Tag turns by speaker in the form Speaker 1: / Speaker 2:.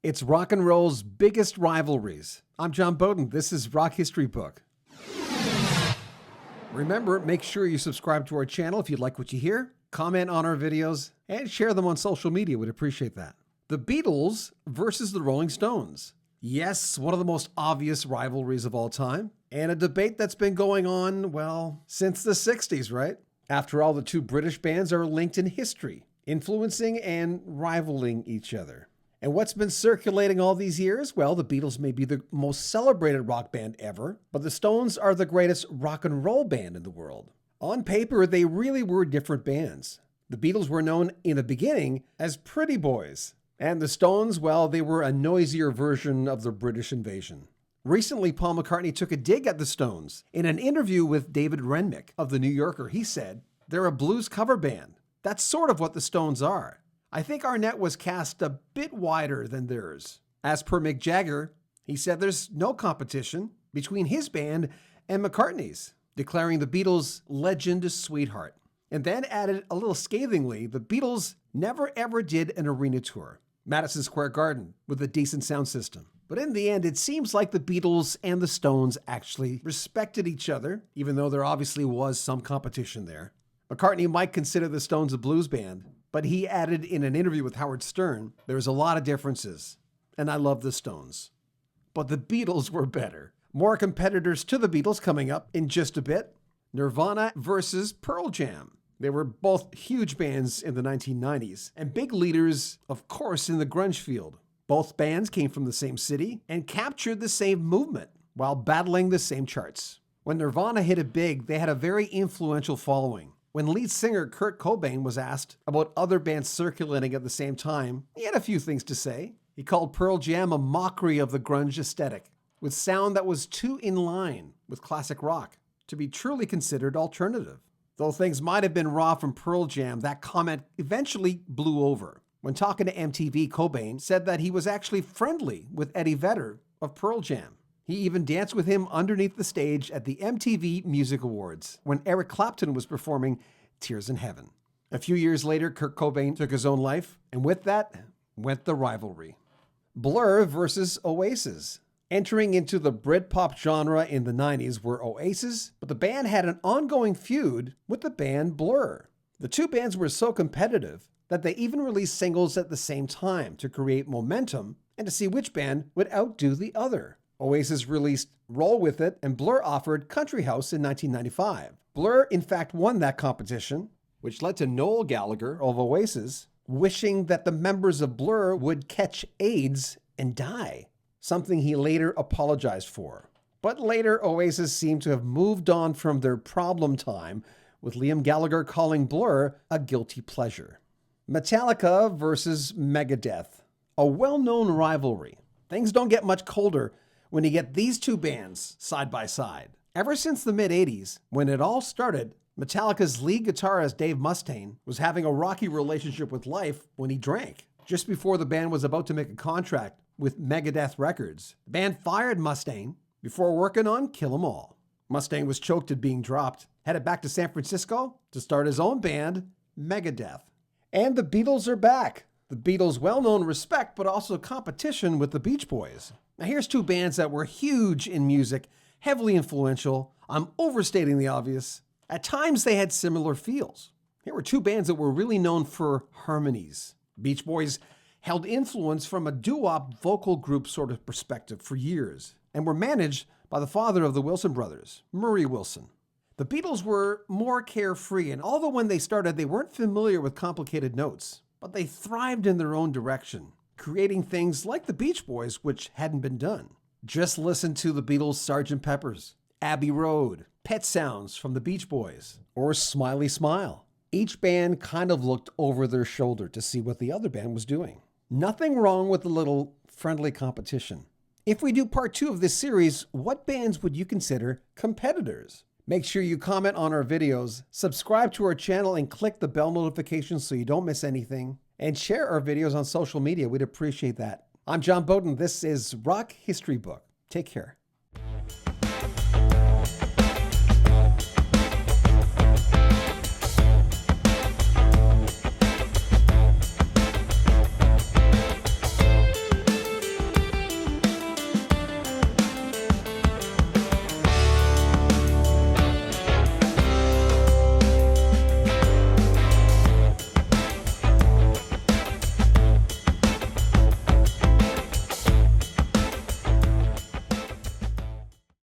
Speaker 1: It's rock and roll's biggest rivalries. I'm John Bowden. This is Rock History Book. Remember, make sure you subscribe to our channel if you like what you hear, comment on our videos, and share them on social media. We'd appreciate that. The Beatles versus the Rolling Stones. Yes, one of the most obvious rivalries of all time, and a debate that's been going on, well, since the 60s, right? After all, the two British bands are linked in history, influencing and rivaling each other. And what's been circulating all these years? Well, the Beatles may be the most celebrated rock band ever, but the Stones are the greatest rock and roll band in the world. On paper, they really were different bands. The Beatles were known in the beginning as pretty boys. And the Stones, well, they were a noisier version of the British invasion. Recently, Paul McCartney took a dig at the Stones. In an interview with David Renwick of The New Yorker, he said, "They're a blues cover band. That's sort of what the Stones are. I think our net was cast a bit wider than theirs." As per Mick Jagger, he said there's no competition between his band and McCartney's, declaring the Beatles' legend sweetheart. And then added a little scathingly, the Beatles never ever did an arena tour. Madison Square Garden with a decent sound system. But in the end, it seems like the Beatles and the Stones actually respected each other, even though there obviously was some competition there. McCartney might consider the Stones a blues band, but he added in an interview with Howard Stern, "There's a lot of differences, and I love the Stones. But the Beatles were better." More competitors to the Beatles coming up in just a bit. Nirvana versus Pearl Jam. They were both huge bands in the 1990s and big leaders, of course, in the grunge field. Both bands came from the same city and captured the same movement while battling the same charts. When Nirvana hit it big, they had a very influential following. When lead singer Kurt Cobain was asked about other bands circulating at the same time, he had a few things to say. He called Pearl Jam a mockery of the grunge aesthetic, with sound that was too in line with classic rock to be truly considered alternative. Though things might have been raw from Pearl Jam, that comment eventually blew over. When talking to MTV, Cobain said that he was actually friendly with Eddie Vedder of Pearl Jam. He even danced with him underneath the stage at the MTV Music Awards when Eric Clapton was performing Tears in Heaven. A few years later, Kurt Cobain took his own life, and with that went the rivalry. Blur versus Oasis. Entering into the Britpop genre in the 90s were Oasis, but the band had an ongoing feud with the band Blur. The two bands were so competitive that they even released singles at the same time to create momentum and to see which band would outdo the other. Oasis released Roll With It, and Blur offered Country House in 1995. Blur, in fact, won that competition, which led to Noel Gallagher of Oasis wishing that the members of Blur would catch AIDS and die, something he later apologized for. But later, Oasis seemed to have moved on from their problem time, with Liam Gallagher calling Blur a guilty pleasure. Metallica versus Megadeth, a well-known rivalry. Things don't get much colder when you get these two bands side by side. Ever since the mid-80s, when it all started, Metallica's lead guitarist Dave Mustaine was having a rocky relationship with life when he drank. Just before the band was about to make a contract with Megadeth Records, the band fired Mustaine before working on Kill 'Em All. Mustaine was choked at being dropped, headed back to San Francisco to start his own band, Megadeth. And the Beatles are back. The Beatles' well-known respect, but also competition with the Beach Boys. Now here's two bands that were huge in music, heavily influential. I'm overstating the obvious. At times they had similar feels. Here were two bands that were really known for harmonies. Beach Boys held influence from a doo-wop vocal group sort of perspective for years and were managed by the father of the Wilson brothers, Murray Wilson. The Beatles were more carefree, and although when they started they weren't familiar with complicated notes, but they thrived in their own direction, creating things like the Beach Boys, which hadn't been done. Just listen to the Beatles' Sgt. Pepper's, Abbey Road, Pet Sounds from the Beach Boys, or Smiley Smile. Each band kind of looked over their shoulder to see what the other band was doing. Nothing wrong with a little friendly competition. If we do part 2 of this series, what bands would you consider competitors? Make sure you comment on our videos, subscribe to our channel, and click the bell notifications so you don't miss anything. And share our videos on social media. We'd appreciate that. I'm John Bowden. This is Rock History Book. Take care.